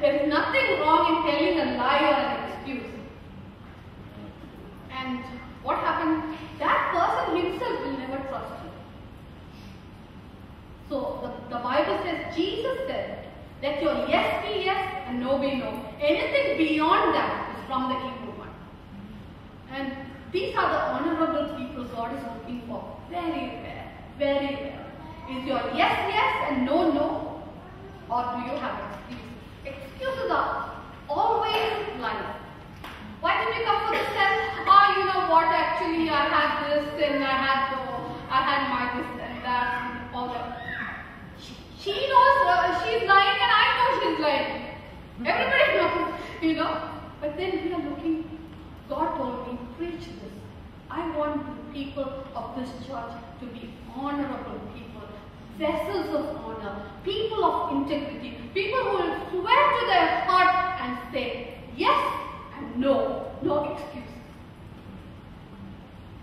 There is nothing wrong in telling a lie or an excuse. And what happened? That person himself will never trust you. So the Bible says, Jesus said, let your yes be yes and no be no. Anything beyond that is from the evil one. And these are the honorable people God is looking for. Very rare. Very rare. Is your yes yes and no no? Or do you have excuses? Excuses are always lies. Why did you come for this test? Oh, you know what, actually I had this and I had my this and that and all that. She knows she's lying and I know she's lying. Everybody knows, you know. But then we are looking, God told me, preach this. I want the people of this church to be honorable people, vessels of honor, people of integrity, people who will swear to their heart and say yes and no, no excuses.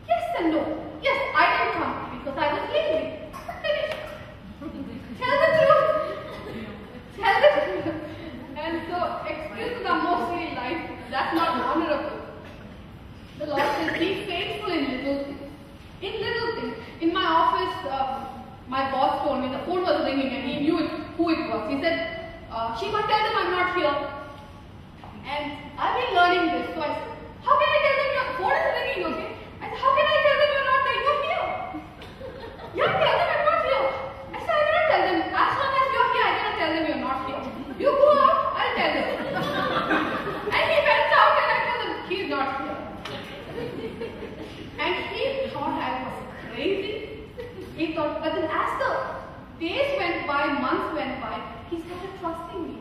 Yes and no. Yes, I didn't come because I was lazy. Finish. Tell the truth. Tell the truth. And so excuses are mostly lies. That's not honorable. The Lord says, be faithful in little things. In little things. In my office, my boss told me the phone was ringing and he knew who it was. He said, Shiva, tell them I'm not here. And I've been learning this. So I said, how can I tell them your phone is ringing, okay? I said, how can I tell them you're not there? You're here. Yeah, tell them I'm not here. I said, I cannot tell them. As long as you're here, I cannot tell them you're not here. You go out, I'll tell them. And he went out and I told him, he's not here. And he thought I was crazy. He thought, but then as the days went by, months went by, he started trusting me.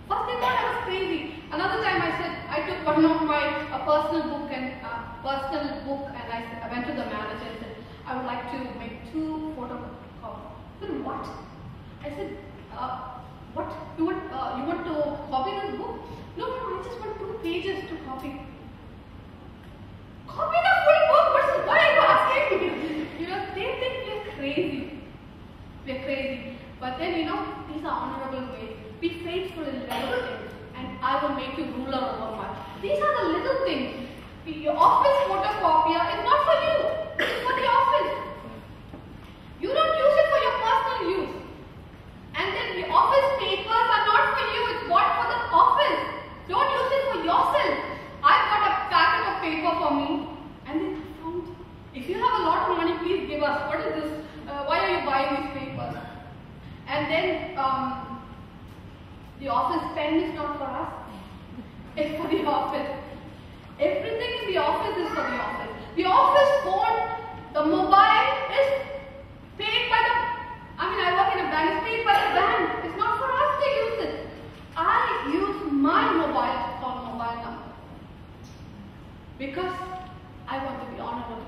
First they thought I was crazy. Another time I said, I took one of my personal book and I went to the manager and said, I would like to make 2 photocopies. He said, what? I said, what? You want to copy this book? No, I just want 2 pages to copy. Copy the full book? Why are you asking me? You know, they think we're crazy. We're crazy. But then, you know, these are honorable ways. Be faithful in little things, and I will make you ruler over much. These are the little things. Your office photocopier is not for you. It's for the office. You don't use it for your personal use. And then the office papers are not for you. It's bought for the office. Don't use it for yourself. I've got a packet of paper for me. And then I found, if you have a lot of money, please give us. What is this? Why are you buying these papers? And then the office pen is not for us. It's for the office. Everything in the office is for the office. The office phone, the mobile is paid by I work in a bank, it's paid by the bank. It's not for us to use it. I use my mobile to call mobile number. Because I want to be honorable.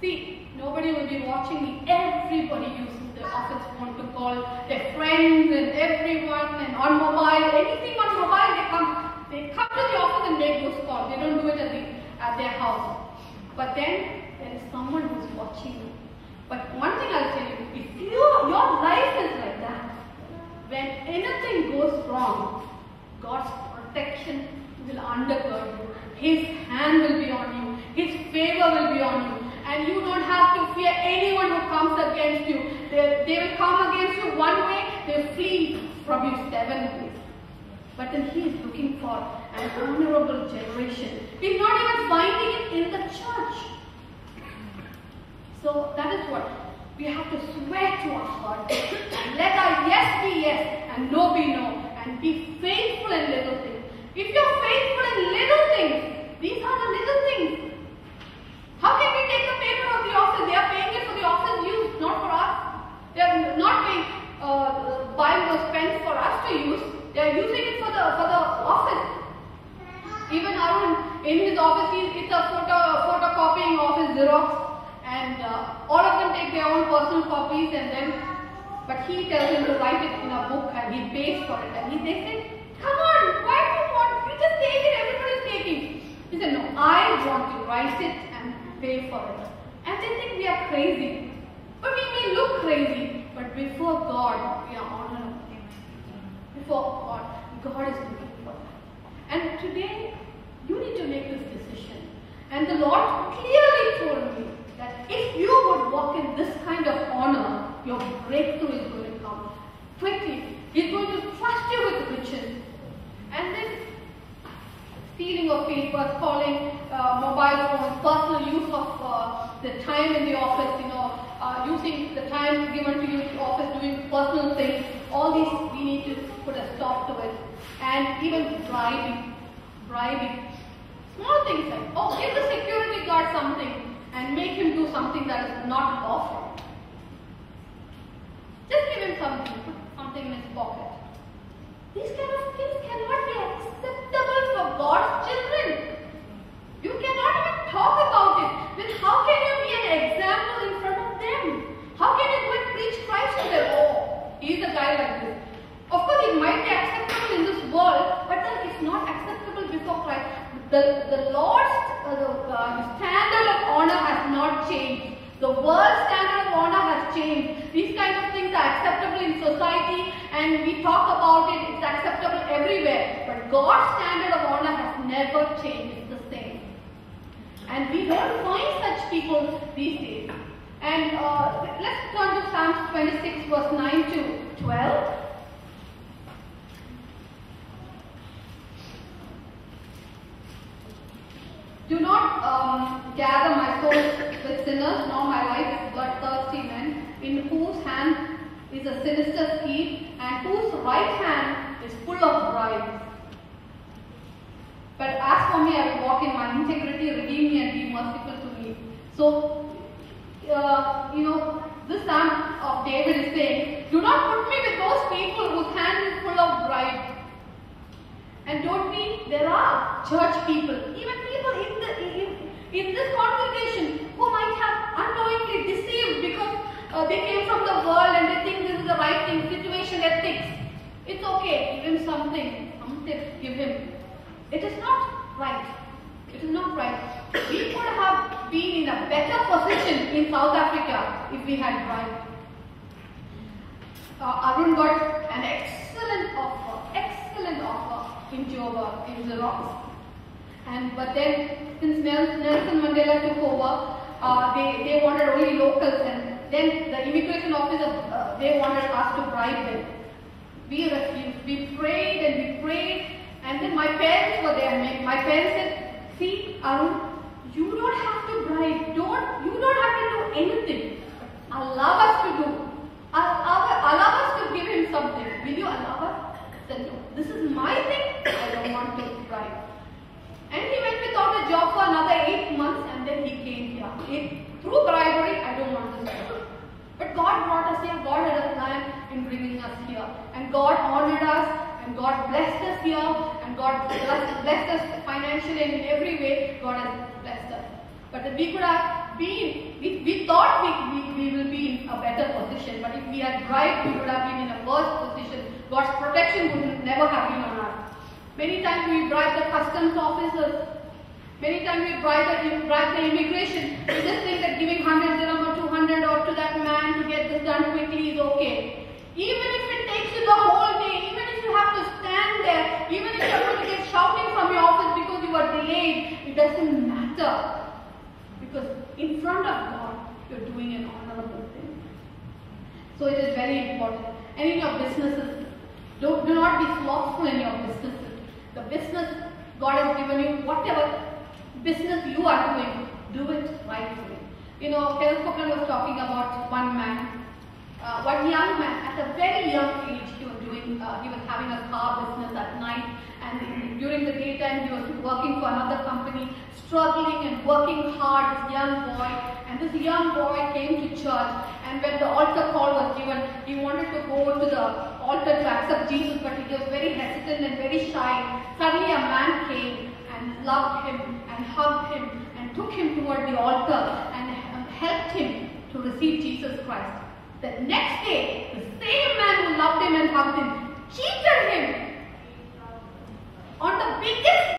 See, nobody will be watching me. Everybody uses their office phone to call their friends and everyone, and on mobile, anything on mobile, they come to the office and make those calls. They don't do it at their house. But then there is someone who's watching you. But one thing I'll tell you, if your life is like that, when anything goes wrong, God's protection will undergird you. His hand will be on you. His favor will be on you. And you don't have to fear anyone who comes against you. They will come against you one way, they will flee from you 7 ways. But then He is looking for an honorable generation. He's not even finding it in the church. So that is what we have to swear to our heart. And let our yes be yes and no be no. And be faithful in little things. If you're faithful in little things, these are the little things. How can we take the paper of the office? They are paying it for the office use, not for us. They are not buying those pens for us to use. They are using it for the office. Even Arun, in his office, it's a photocopying office, Xerox. And all of them take their own personal copies, but he tells them to write it in a book and he pays for it. And they say, come on, why do you want? You just take it, everybody's taking. He said, no, I want to write it and pay for it. And they think we are crazy. But we may look crazy, but before God, we are honorable. Before God, God is looking for And the Lord clearly told me that if you would walk in this kind of honor, your breakthrough is going to come quickly. He's going to trust you with riches. And then stealing of papers, calling mobile phones, personal use of the time in the office, using the time given to you in the office, doing personal things, all these we need to put a stop to it. And even bribing. Small things like, give the security guard something and make him do something that is not lawful. Just give him something, put something in his pocket. These kind of things cannot be acceptable for God's children. You cannot even talk about it. Then how can you be an example in front of them? How can you go and preach Christ to them? He's a guy like this. Of course, it might be acceptable in this world, but then it's not acceptable before Christ. The Lord's standard of honor has not changed. The world's standard of honor has changed. These kinds of things are acceptable in society and we talk about it, it's acceptable everywhere. But God's standard of honor has never changed. It's the same. And we don't find such people these days. And let's turn to Psalms 26 verse 9 to 12. Do not gather my soul with sinners, nor my life with bloodthirsty men, in whose hand is a sinister scheme, and whose right hand is full of bribes. But as for me, I will walk in my integrity, redeem me and be merciful to me. So, this Psalm of David is saying, do not put me with those people whose hand is full of bribes. And there are church people, even people in this congregation who might have unknowingly deceived because they came from the world and they think this is the right thing, situation ethics. It's okay, give him something, some tips, give him. It is not right. It is not right. We could have been in a better position in South Africa if we had bribed. Arun got an excellent offer in Joburg, in Xerox. But then, since Nelson Mandela took over, they wanted only locals, and then the immigration officer, they wanted us to bribe them. We refused. We prayed, and then my parents were there. My parents said, see, Arun, you don't have to bribe. You don't have to do anything. Allow us to do. Allow us to give him something. Will you allow us? I said, no. This is my thing. I don't want to bribe. And he went without a job for another 8 months, and then he came here. Through bribery, I don't want this job. But God brought us here. God had a plan in bringing us here. And God honored us, and God blessed us here, and God blessed us financially and in every way. God has blessed us. But we could have been, we thought we will be in a better position. But if we had bribed, we would have been in a worse position. God's protection would never have been on us. Many times we bribe the customs officers. Many times we bribe the immigration. We just think that giving 100 dirham or 200 or to that man to get this done quickly is okay. Even if it takes you the whole day, even if you have to stand there, even if you are going to get shouting from your office because you are delayed, it doesn't matter. Because in front of God, you are doing an honorable thing. So it is very important. And in your businesses, do not be slothful in your businesses. The business God has given you, whatever business you are doing, do it rightfully. Kenneth Copeland was talking about one young man, at a very young age, he was having a car business at night, and during the daytime he was working for another company, struggling and working hard, this young boy. And this young boy came to church, and when the altar call was given, he wanted to go to the altar to accept Jesus, but he was very hesitant and very shy. Suddenly a man came and loved him and hugged him and took him toward the altar and helped him to receive Jesus Christ. The next day, the same man who loved him and hugged him cheated him on the biggest